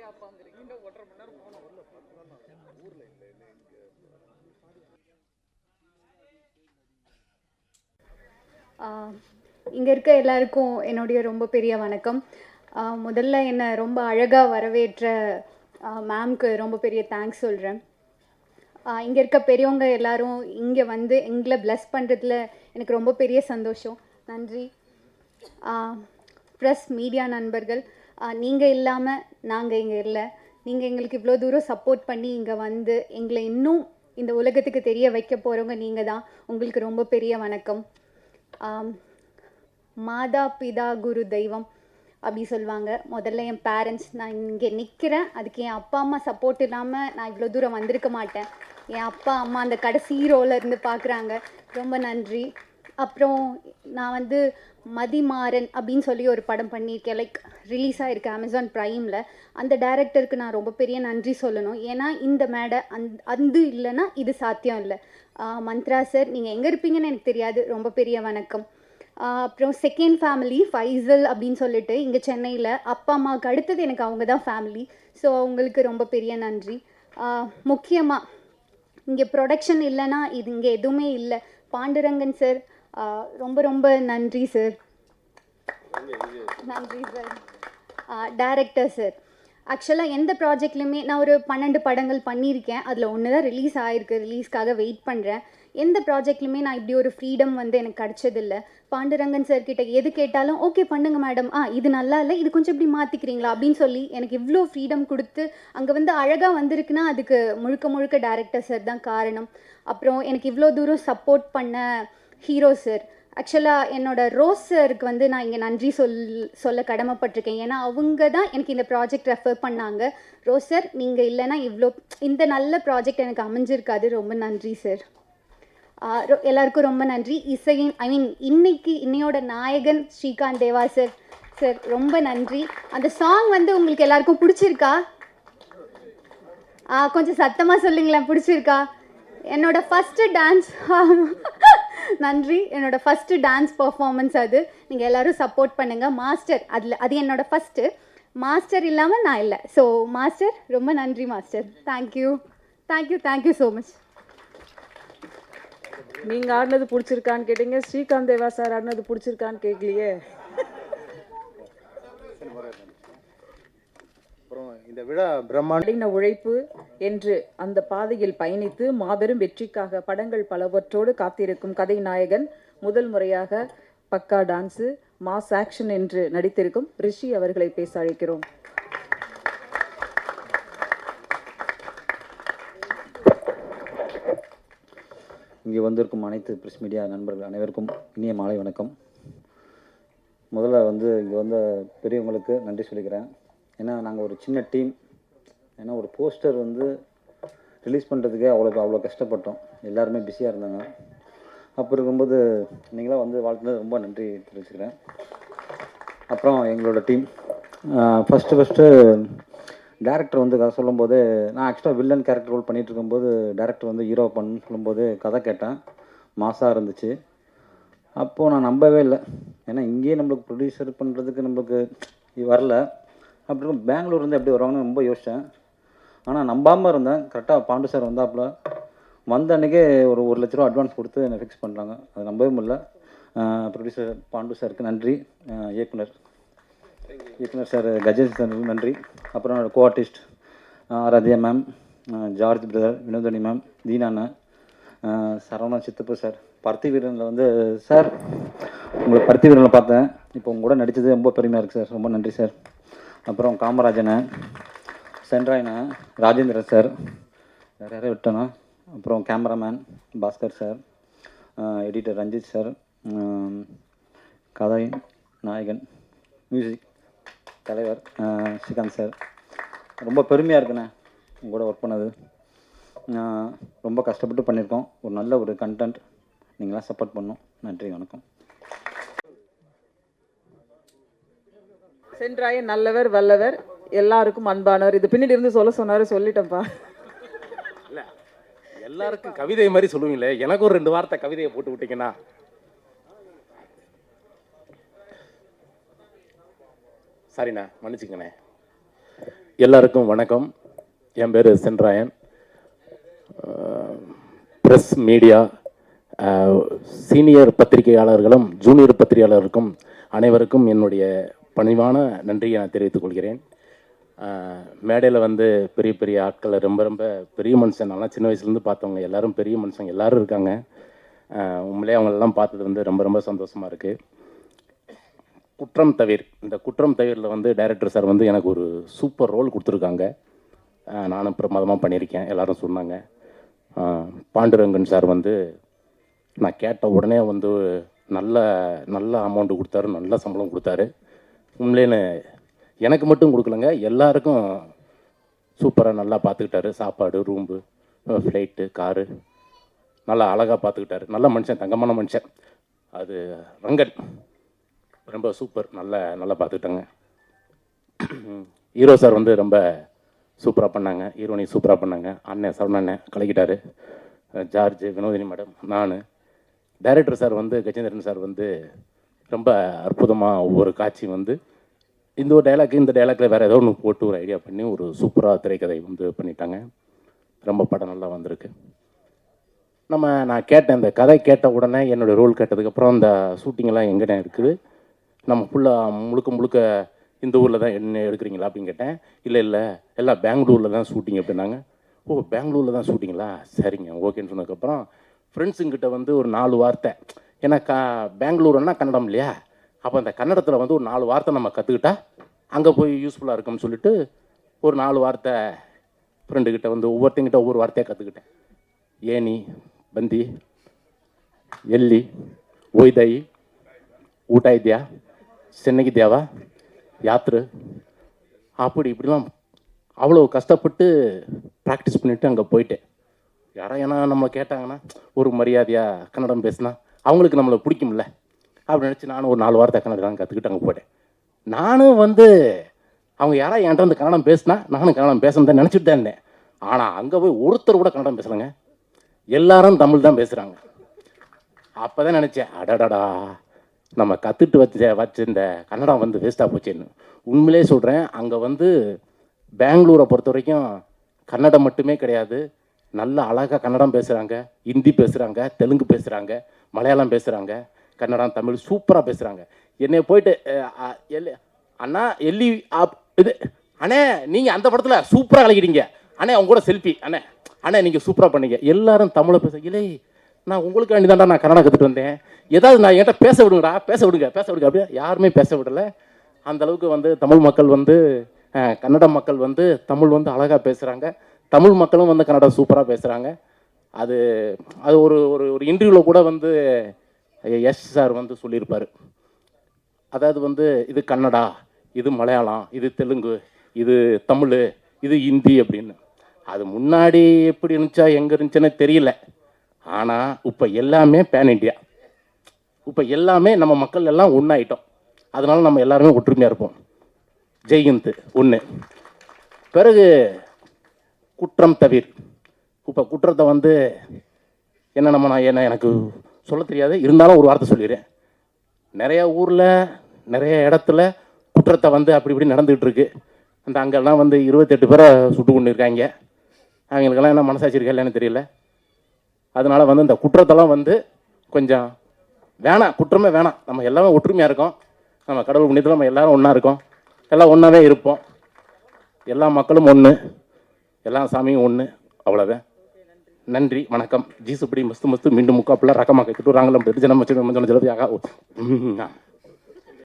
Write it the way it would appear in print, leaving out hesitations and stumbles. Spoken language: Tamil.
பாதுகாப்பாங்கிறீங்க. இன்னும் 1.5 மணி நேரம் போகணும். ஊரில் இல்லை இங்கே இருக்க எல்லாருக்கும் என்னுடைய ரொம்ப பெரிய வணக்கம். முதல்ல என்னை ரொம்ப அழகாக வரவேற்ற மேம்க்கு ரொம்ப பெரிய தேங்க்ஸ் சொல்கிறேன். இங்கே இருக்க பெரியவங்க எல்லாரும் இங்கே வந்து எங்களை ப்ளஸ் பண்ணுறதுல எனக்கு ரொம்ப பெரிய சந்தோஷம். நன்றி. ப்ரெஸ் மீடியா நண்பர்கள், நீங்கள் இல்லாமல் நாங்கள் இங்கே இல்லை. நீங்கள் எங்களுக்கு இவ்வளோ தூரம் சப்போர்ட் பண்ணி இங்கே வந்து எங்களை இன்னும் இந்த உலகத்துக்கு தெரிய வைக்க போகிறவங்க நீங்கள் தான். உங்களுக்கு ரொம்ப பெரிய வணக்கம். மாதா பிதா குரு தெய்வம் அப்படி சொல்லுவாங்க. முதல்ல என் பேரண்ட்ஸ், நான் இங்கே நிற்கிறேன், அதுக்கு என் அப்பா அம்மா சப்போர்ட் இல்லாமல் நான் இவ்வளோ தூரம் வந்திருக்க மாட்டேன். என் அப்பா அம்மா அந்த கடைசி ரோல இருந்து பார்க்குறாங்க, ரொம்ப நன்றி. அப்புறம் நான் வந்து மதிமாறன் அப்படின்னு சொல்லி ஒரு படம் பண்ணியிருக்கேன், லைக் ரிலீஸ் ஆகிருக்கு அமேசான் ப்ரைமில். அந்த டைரக்டருக்கு நான் ரொம்ப பெரிய நன்றி சொல்லணும். ஏன்னா இந்த மேடை அது இல்லைன்னா இது சாத்தியம் இல்லை. மந்த்ரா சார், நீங்கள் எங்கே இருப்பீங்கன்னு எனக்கு தெரியாது, ரொம்ப பெரிய வணக்கம். அப்புறம் செகண்ட் ஃபேமிலி ஃபைசல் அப்படின்னு சொல்லிட்டு இங்கே சென்னையில் அப்பா அம்மாவுக்கு அடுத்தது எனக்கு அவங்க தான் ஃபேமிலி. ஸோ அவங்களுக்கு ரொம்ப பெரிய நன்றி. முக்கியமாக இங்கே ப்ரொடக்ஷன் இல்லைன்னா இது இங்கே எதுவுமே இல்லை. பாண்டுரங்கன் சார், ரொம்ப ரொம்ப நன்றி சார். நன்றி சார். டைரக்டர் சார், ஆக்சுவலாக எந்த ப்ராஜெக்ட்லையுமே நான் ஒரு 12 படங்கள் பண்ணியிருக்கேன், அதில் ஒன்று தான் ரிலீஸ் ஆகிருக்கு, ரிலீஸ்க்காக வெயிட் பண்ணுறேன். எந்த ப்ராஜெக்ட்லையுமே நான் இப்படி ஒரு ஃப்ரீடம் வந்து எனக்கு கிடச்சதில்லை. பாண்டுரங்கன் சார்கிட்ட எது கேட்டாலும் ஓகே பண்ணுங்க மேடம், இது நல்லா இல்லை, இது கொஞ்சம் இப்படி மாற்றிக்கிறீங்களா அப்படின்னு சொல்லி எனக்கு இவ்வளோ ஃப்ரீடம் கொடுத்து அங்கே வந்து அழகாக வந்திருக்குன்னா அதுக்கு முழுக்க முழுக்க டைரக்டர் சார் தான் காரணம். அப்புறம் எனக்கு இவ்வளோ தூரம் பண்ண ஹீரோ சார், ஆக்சுவலாக என்னோட ரோஸ் சாருக்கு வந்து நான் இங்கே நன்றி சொல்ல கடமைப்பட்டிருக்கேன். ஏன்னா அவங்க தான் எனக்கு இந்த ப்ராஜெக்ட் ரெஃபர் பண்ணாங்க. ரோஸ் சார், நீங்கள் இல்லைன்னா இந்த நல்ல ப்ராஜெக்ட் எனக்கு அமைஞ்சிருக்காது. ரொம்ப நன்றி சார். எல்லாருக்கும் ரொம்ப நன்றி. இன்னையோட நாயகன் ஸ்ரீகாந்த் தேவா சார், சார் ரொம்ப நன்றி. அந்த சாங் வந்து உங்களுக்கு எல்லாருக்கும் பிடிச்சிருக்கா? கொஞ்சம் சத்தமாக சொல்லுங்களேன், பிடிச்சிருக்கா? என்னோட ஃபஸ்ட்டு டான்ஸ் நன்றி. என்னோட ஃபஸ்ட்டு டான்ஸ் பர்ஃபார்மன்ஸ் அது. நீங்கள் எல்லோரும் சப்போர்ட் பண்ணுங்கள். மாஸ்டர் அது என்னோட ஃபஸ்ட்டு. மாஸ்டர் இல்லாமல் நான் இல்லை. ஸோ மாஸ்டர், ரொம்ப நன்றி master. Thank you thank you thank you so much. நீங்கள் ஆடினது பிடிச்சிருக்கான்னு கேட்டீங்க, ஸ்ரீகாந்த் தேவா சார் ஆடினது பிடிச்சிருக்கான்னு கேட்கலையே. இந்த விழா பிரம்மாண்ட உழைப்பு என்று அந்த பாதையில் பயணித்து மாபெரும் வெற்றிக்காக படங்கள் பலவற்றோடு காத்திருக்கும் கதை நாயகன், முதல் முறையாக பக்கா டான்ஸு மாஸ் ஆக்ஷன் என்று நடித்திருக்கும் ரிஷி அவர்களை பேச அழைக்கிறோம். இங்கே வந்திருக்கும் அனைத்து ப்ரெஸ் மீடியா நண்பர்கள் அனைவருக்கும் இனிய மாலை வணக்கம். முதல்ல இங்கே வந்த பெரியவங்களுக்கு நன்றி சொல்லிக்கிறேன். ஏன்னா நாங்கள் ஒரு சின்ன டீம். ஏன்னா ஒரு போஸ்டர் ரிலீஸ் பண்ணுறதுக்கே அவ்வளோ கஷ்டப்பட்டோம். எல்லாருமே பிஸியாக இருந்தாங்க. அப்போ இருக்கும்போது நீங்களாம் வாழ்த்துனது ரொம்ப நன்றி தெரிவிச்சுக்கிறேன். அப்புறம் எங்களோட டீம் ஃபஸ்ட்டு டேரக்டர் கதை சொல்லும்போது, நான் ஆக்சுவலாக வில்லன் கேரக்டர் ரோல் பண்ணிகிட்டு இருக்கும்போது டேரக்டர் ஹீரோ பண்ணு சொல்லும்போது கதை கேட்டேன், மாசாக இருந்துச்சு. அப்போது நான் நம்பவே இல்லை. ஏன்னா இங்கேயே நம்மளுக்கு ப்ரொடியூசர் பண்ணுறதுக்கு நம்மளுக்கு வரல. அப்படி இருக்கும் பெங்களூர்லேருந்து எப்படி வருவாங்கன்னு ரொம்ப யோசித்தேன். ஆனால் நம்பாமல் இருந்தேன். கரெக்டாக பாண்டு சார் வந்தாப்புல. வந்த அன்றைக்கே ஒரு 1 லட்ச ரூபா அட்வான்ஸ் கொடுத்து என்னை ஃபிக்ஸ் பண்ணுறாங்க. அது நம்பவே முடியல. ப்ரொடியூசர் பாண்டு சாருக்கு நன்றி. இயக்குனர் சார் கஜேஷ் சார் நன்றி. அப்புறம் என்னோடய co artist Aradhya ma'am, George brother, Vinodhini ma'am, தீனாண்ணா, சரவணா சித்தப்பு சார். பருத்தி வீரனில் சார் உங்களை பருத்தி வீரனில் பார்த்தேன். இப்போ உங்க கூட நடித்தது ரொம்ப பெருமையாக இருக்குது சார், ரொம்ப நன்றி சார். அப்புறம் காமராஜனை, சென்ட்ராயனை, ராஜேந்திரன் சார், வேறு யாரையும் விட்டோன்னா. அப்புறம் cameraman Bhaskar sir, editor Ranjith sir, கதை நாயகன், மியூசிக் தலைவர் ஸ்ரீகாந்த் சார். ரொம்ப பெருமையாக இருக்குண்ணே உங்களோட ஒர்க் பண்ணது. ரொம்ப கஷ்டப்பட்டு பண்ணியிருக்கோம். ஒரு நல்ல ஒரு கண்டென்ட். நீங்களாம் சப்போர்ட் பண்ணணும். நன்றி, வணக்கம். சென்றாயன் நல்லவர், வல்லவர், எல்லாருக்கும் அன்பானவர். இது பின்னாடி இருந்து சொன்னார், சொல்லிட்டேன்ப்பா. இல்லை, எல்லாருக்கும் கவிதை மாதிரி சொல்லுவீங்களே, எனக்கு ஒரு 2 வார்த்தை கவிதையை போட்டு விட்டீங்கன்னா. சரிண்ணா, மன்னிச்சுக்கண்ணே. எல்லாருக்கும் வணக்கம். என் பேர் சென்ராயன். ப்ரெஸ் மீடியா, சீனியர் பத்திரிகையாளர்களும் ஜூனியர் பத்திரிகையாளருக்கும் அனைவருக்கும் என்னுடைய பணிவான நன்றியை நான் தெரிவித்துக் கொள்கிறேன். மேடையில் வந்து பெரிய பெரிய ஆட்களை ரொம்ப ரொம்ப பெரிய மனுஷன், நல்லா சின்ன வயசுலேருந்து பார்த்தவங்க எல்லாரும் பெரிய மனுஷங்க எல்லோரும் இருக்காங்க. உண்மையிலே அவங்களெல்லாம் பார்த்தது வந்து ரொம்ப ரொம்ப சந்தோஷமாக இருக்குது. குற்றம் தவிர், இந்த குற்றம் தவிரில் வந்து டைரக்டர் சார் வந்து எனக்கு ஒரு சூப்பர் ரோல் கொடுத்துருக்காங்க. நானும் பிரமாதமாக பண்ணியிருக்கேன், எல்லோரும் சொன்னாங்க. பாண்டுரங்கன் சார் வந்து நான் கேட்ட உடனே வந்து நல்ல நல்ல அமௌண்ட்டு கொடுத்தாரு, நல்ல சம்பளம் கொடுத்தாரு. உண்மையிலேன்னு எனக்கு மட்டும் கொடுக்கலங்க, எல்லாருக்கும் சூப்பராக நல்லா பார்த்துக்கிட்டாரு. சாப்பாடு, ரூம்பு, ஃப்ளைட்டு, காரு நல்லா அழகாக பார்த்துக்கிட்டாரு. நல்ல மனுஷன், தங்கமான மனுஷன். அது ரங்கன் ரொம்ப சூப்பர், நல்லா பார்த்துக்கிட்டாங்க. ஹீரோ சார் வந்து ரொம்ப சூப்பராக பண்ணாங்க, ஹீரோனி சூப்பராக பண்ணாங்க. அண்ணன் சரவணன் கலக்கிட்டாரு, ஜார்ஜ், வினோதினி மேடம், நான். டைரக்டர் சார் வந்து கஜேந்திரன் சார் வந்து ரொம்ப அற்புதமாக ஒவ்வொரு காட்சி வந்து இந்த ஒரு டைலாக் இந்த டைலாக்கில் வேறு ஏதோ ஒன்று போட்டு ஒரு ஐடியா பண்ணி ஒரு சூப்பராக திரைக்கதை வந்து பண்ணிட்டாங்க. ரொம்ப படம் நல்லா வந்திருக்கு. நான் கேட்டேன், இந்த கதை கேட்ட உடனே என்னோடய ரோல் கேட்டதுக்கப்புறம் அந்த ஷூட்டிங்கெல்லாம் எங்கே இருக்குது, நம்ம ஃபுல்லாக முழுக்க இந்த ஊரில் தான் என்ன எடுக்கிறீங்களா அப்படின்னு கேட்டேன். இல்லை எல்லாம் பெங்களூரில் தான் ஷூட்டிங் அப்படின்னாங்க. ஓ, பெங்களூரில் தான் ஷூட்டிங்களா, சரிங்க ஓகேன்னு சொன்னதுக்கப்புறம் ஃப்ரெண்ட்ஸுங்கிட்ட வந்து ஒரு 4 வார்த்தை, ஏன்னா பெங்களூருன்னா கன்னடம் இல்லையா, அப்போ அந்த கன்னடத்தில் வந்து ஒரு 4 வார்த்தை நம்ம கற்றுக்கிட்டா அங்கே போய் யூஸ்ஃபுல்லாக இருக்கும்னு சொல்லிட்டு ஒரு 4 வார்த்தை ஃப்ரெண்டுக்கிட்ட வந்து ஒவ்வொருத்தங்கிட்ட ஒவ்வொரு வார்த்தையாக கற்றுக்கிட்டேன். ஏனி, பந்தி, எல்லி, ஒய்தாயி, ಊಟ ಇದೆಯಾ, ಚೆನ್ನಾಗಿದ್ಯಾವಾ, யாத்ரு, அப்படி இப்படிலாம் அவ்வளோ கஷ்டப்பட்டு ப்ராக்டிஸ் பண்ணிவிட்டு அங்கே போயிட்டேன். யாரும் ஏன்னா நம்ம கேட்டாங்கன்னா ஒரு மரியாதையாக கன்னடம் பேசினா அவங்களுக்கு நம்மளை பிடிக்கும்ல அப்படின்னு நினச்சி நானும் ஒரு 4 வார்த்தை கன்னடம் கற்றுக்கிட்டு அங்கே போயிட்டேன். நானும் வந்து அவங்க யாராவது என்கிட்ட வந்து கன்னடம் பேசினா நானும் கன்னடம் பேசணும் தான் நினச்சிட்டு தான் இருந்தேன். ஆனால் அங்கே போய் ஒருத்தர் கூட கன்னடம் பேசலைங்க, எல்லாரும் தமிழ் தான் பேசுகிறாங்க. அப்போ தான் நினச்சேன், அடடடா நம்ம கற்றுட்டு வச்ச இந்த கன்னடம் வந்து வேஸ்ட்டாக போச்சுன்னு. உண்மையிலே சொல்கிறேன், அங்கே வந்து பெங்களூரை பொறுத்த வரைக்கும் கன்னடம் மட்டுமே கிடையாது, நல்ல அழகாக கன்னடம் பேசுகிறாங்க, ஹிந்தி பேசுகிறாங்க, தெலுங்கு பேசுகிறாங்க, மலையாளம் பேசுகிறாங்க, கன்னடம், தமிழ் சூப்பராக பேசுகிறாங்க. என்னை போயிட்டு அண்ணா எல்லி இது அண்ணே நீங்கள் அந்த படத்தில் சூப்பராக கலக்கிட்டீங்க அண்ணே, அவங்க கூட செல்ஃபி அண்ணே நீங்கள் சூப்பராக பண்ணீங்க. எல்லாரும் தமிழை பேச, இல்லை நான் உங்களுக்கு வேண்டி தான்டா நான் கன்னடம் கற்றுட்டு வந்தேன், ஏதாவது நான் என்கிட்ட பேச விடுங்கடா, பேச விடுங்க அப்படியே யாருமே பேச விடலை. அந்தளவுக்கு வந்து தமிழ் மக்கள் வந்து கன்னட மக்கள் வந்து தமிழ் வந்து அழகாக பேசுகிறாங்க, தமிழ் மக்களும் வந்து கன்னடம் சூப்பராக பேசுகிறாங்க. அது அது ஒரு ஒரு ஒரு இன்டர்வியூவில் கூட வந்து எஸ் சார் வந்து சொல்லியிருப்பார். அதாவது வந்து இது கன்னடா, இது மலையாளம், இது தெலுங்கு, இது தமிழ், இது ஹிந்தி அப்படின்னு. அது முன்னாடி எப்படி இருந்துச்சா எங்கே இருந்துச்சுன்னு தெரியல. ஆனால் இப்போ எல்லாமே பேன் இண்டியா, இப்போ எல்லாமே நம்ம மக்கள் எல்லாம் ஒன்றாயிட்டோம். அதனால நம்ம எல்லாருமே ஒற்றுமையாக இருப்போம். ஜெய்ஹிந்த் ஒன்று. பிறகு குற்றம் தவிர். இப்போ குற்றத்தை வந்து என்ன எனக்கு சொல்ல தெரியாது, இருந்தாலும் ஒரு வார்த்தை சொல்லிடுறேன். நிறைய ஊரில் நிறைய இடத்துல குற்றத்தை வந்து அப்படி இப்படி நடந்துகிட்டு இருக்கு. அந்த அங்கெல்லாம் வந்து 28 பேரை சுட்டு கொண்டு இருக்காங்க. அவங்களுக்கெல்லாம் என்ன மனசாட்சி இருக்கா இல்லைன்னு தெரியல. அதனால வந்து இந்த குற்றத்தெல்லாம் வந்து கொஞ்சம் வேணாம், குற்றமே வேணாம். நம்ம எல்லாமே ஒற்றுமையாக இருக்கோம், நம்ம கடவுள் புண்ணியத்தில் நம்ம எல்லாரும் ஒன்றா இருக்கோம், எல்லாம் ஒன்றாவே இருப்போம். எல்லா மக்களும் ஒன்று, எல்லா சாமியும் ஒன்று, அவ்வளோதான். நன்றி, வணக்கம். ஜீசுப்படி மஸ்து மீண்டும் முக்காப்பில் ரகமாக கிட்டு ராங்கலம் ஜனம்